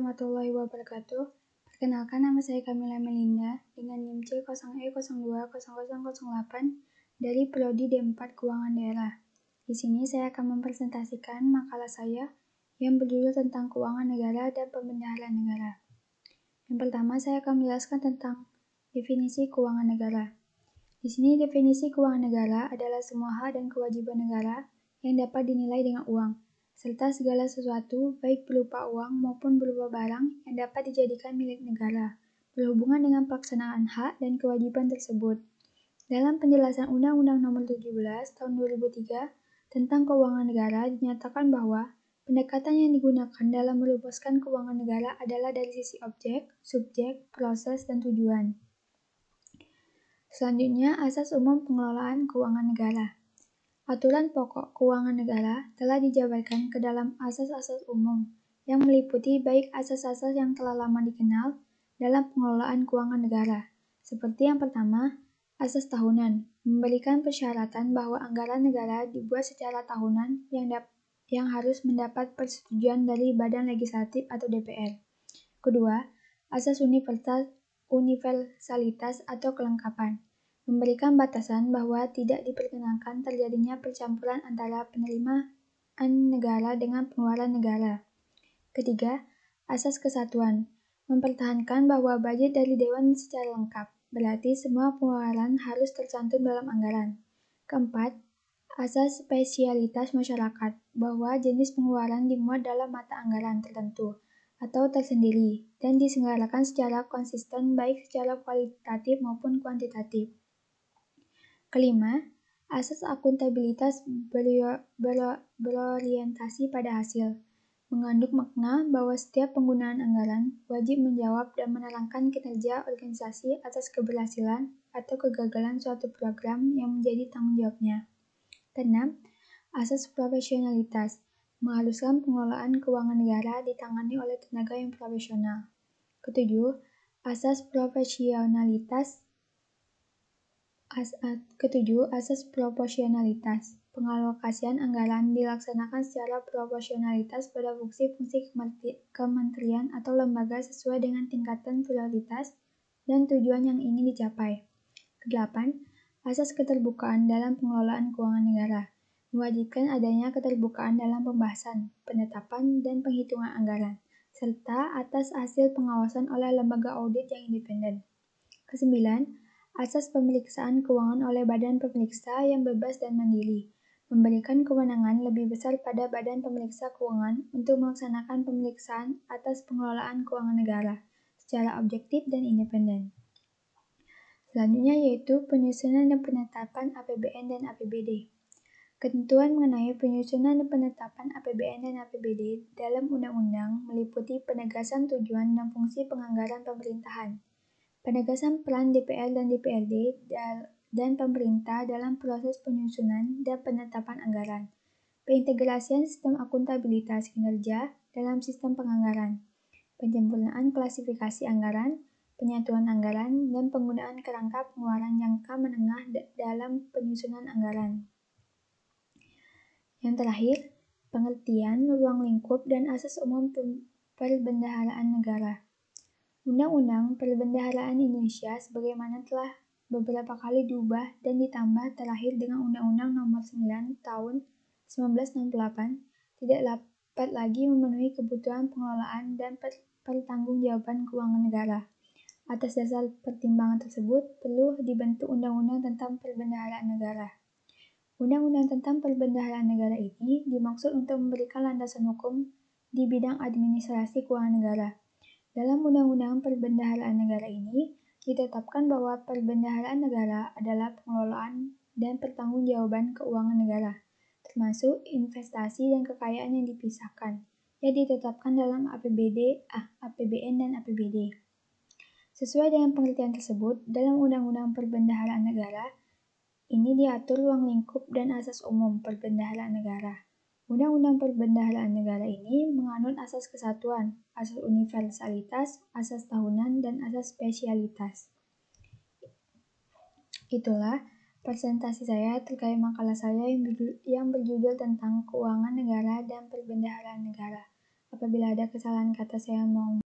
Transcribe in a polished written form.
warahmatullahi wabarakatuh. Perkenalkan, nama saya Kamila Melinda dengan NIM C0E020008 dari Prodi D4 Keuangan Daerah. Di sini saya akan mempresentasikan makalah saya yang berjudul tentang keuangan negara dan pembendaharaan negara. Yang pertama, saya akan menjelaskan tentang definisi keuangan negara. Di sini definisi keuangan negara adalah semua hak dan kewajiban negara yang dapat dinilai dengan uang, serta segala sesuatu baik berupa uang maupun berupa barang yang dapat dijadikan milik negara, berhubungan dengan pelaksanaan hak dan kewajiban tersebut. Dalam penjelasan Undang-Undang Nomor 17 Tahun 2003 tentang keuangan negara dinyatakan bahwa pendekatan yang digunakan dalam merumuskan keuangan negara adalah dari sisi objek, subjek, proses, dan tujuan. Selanjutnya, asas umum pengelolaan keuangan negara. Aturan pokok keuangan negara telah dijabarkan ke dalam asas-asas umum yang meliputi baik asas-asas yang telah lama dikenal dalam pengelolaan keuangan negara. Seperti yang pertama, asas tahunan, memberikan persyaratan bahwa anggaran negara dibuat secara tahunan yang harus mendapat persetujuan dari Badan Legislatif atau DPR. Kedua, asas universalitas atau kelengkapan, memberikan batasan bahwa tidak diperkenankan terjadinya percampuran antara penerimaan negara dengan pengeluaran negara. Ketiga, asas kesatuan, mempertahankan bahwa budget dari Dewan secara lengkap, berarti semua pengeluaran harus tercantum dalam anggaran. Keempat, asas spesialitas masyarakat, bahwa jenis pengeluaran dimuat dalam mata anggaran tertentu atau tersendiri dan diselenggarakan secara konsisten baik secara kualitatif maupun kuantitatif. Kelima, asas akuntabilitas berorientasi pada hasil, mengandung makna bahwa setiap penggunaan anggaran wajib menjawab dan menerangkan kinerja organisasi atas keberhasilan atau kegagalan suatu program yang menjadi tanggung jawabnya. Keenam, asas profesionalitas, mengharuskan pengelolaan keuangan negara ditangani oleh tenaga yang profesional. Ketujuh, asas proporsionalitas, pengalokasian anggaran dilaksanakan secara proporsionalitas pada fungsi-fungsi kementerian atau lembaga sesuai dengan tingkatan prioritas dan tujuan yang ingin dicapai. Kedelapan, asas keterbukaan dalam pengelolaan keuangan negara, mewajibkan adanya keterbukaan dalam pembahasan, penetapan, dan penghitungan anggaran, serta atas hasil pengawasan oleh lembaga audit yang independen. Kesembilan, asas pemeriksaan keuangan oleh badan pemeriksa yang bebas dan mandiri, memberikan kewenangan lebih besar pada badan pemeriksa keuangan untuk melaksanakan pemeriksaan atas pengelolaan keuangan negara secara objektif dan independen. Selanjutnya yaitu penyusunan dan penetapan APBN dan APBD. Ketentuan mengenai penyusunan dan penetapan APBN dan APBD dalam undang-undang meliputi penegasan tujuan dan fungsi penganggaran pemerintahan, penegasan peran DPR dan DPRD dan pemerintah dalam proses penyusunan dan penetapan anggaran, peintegrasian sistem akuntabilitas kinerja dalam sistem penganggaran, penyempurnaan klasifikasi anggaran, penyatuan anggaran, dan penggunaan kerangka pengeluaran jangka menengah dalam penyusunan anggaran. Yang terakhir, pengertian, ruang lingkup, dan asas umum perbendaharaan negara. Undang-Undang Perbendaharaan Indonesia sebagaimana telah beberapa kali diubah dan ditambah terakhir dengan Undang-Undang Nomor 9 Tahun 1968 tidak dapat lagi memenuhi kebutuhan pengelolaan dan pertanggungjawaban keuangan negara. Atas dasar pertimbangan tersebut, perlu dibentuk Undang-Undang tentang Perbendaharaan Negara. Undang-Undang tentang Perbendaharaan Negara ini dimaksud untuk memberikan landasan hukum di bidang administrasi keuangan negara. Dalam Undang-Undang Perbendaharaan Negara ini, ditetapkan bahwa perbendaharaan negara adalah pengelolaan dan pertanggungjawaban keuangan negara, termasuk investasi dan kekayaan yang dipisahkan, yang ditetapkan dalam APBN dan APBD. Sesuai dengan pengertian tersebut, dalam Undang-Undang Perbendaharaan Negara, ini diatur ruang lingkup dan asas umum perbendaharaan negara. Undang-Undang Perbendaharaan Negara ini menganut asas kesatuan, asas universalitas, asas tahunan, dan asas spesialitas. Itulah presentasi saya terkait makalah saya yang berjudul tentang keuangan negara dan perbendaharaan negara. Apabila ada kesalahan kata, saya mau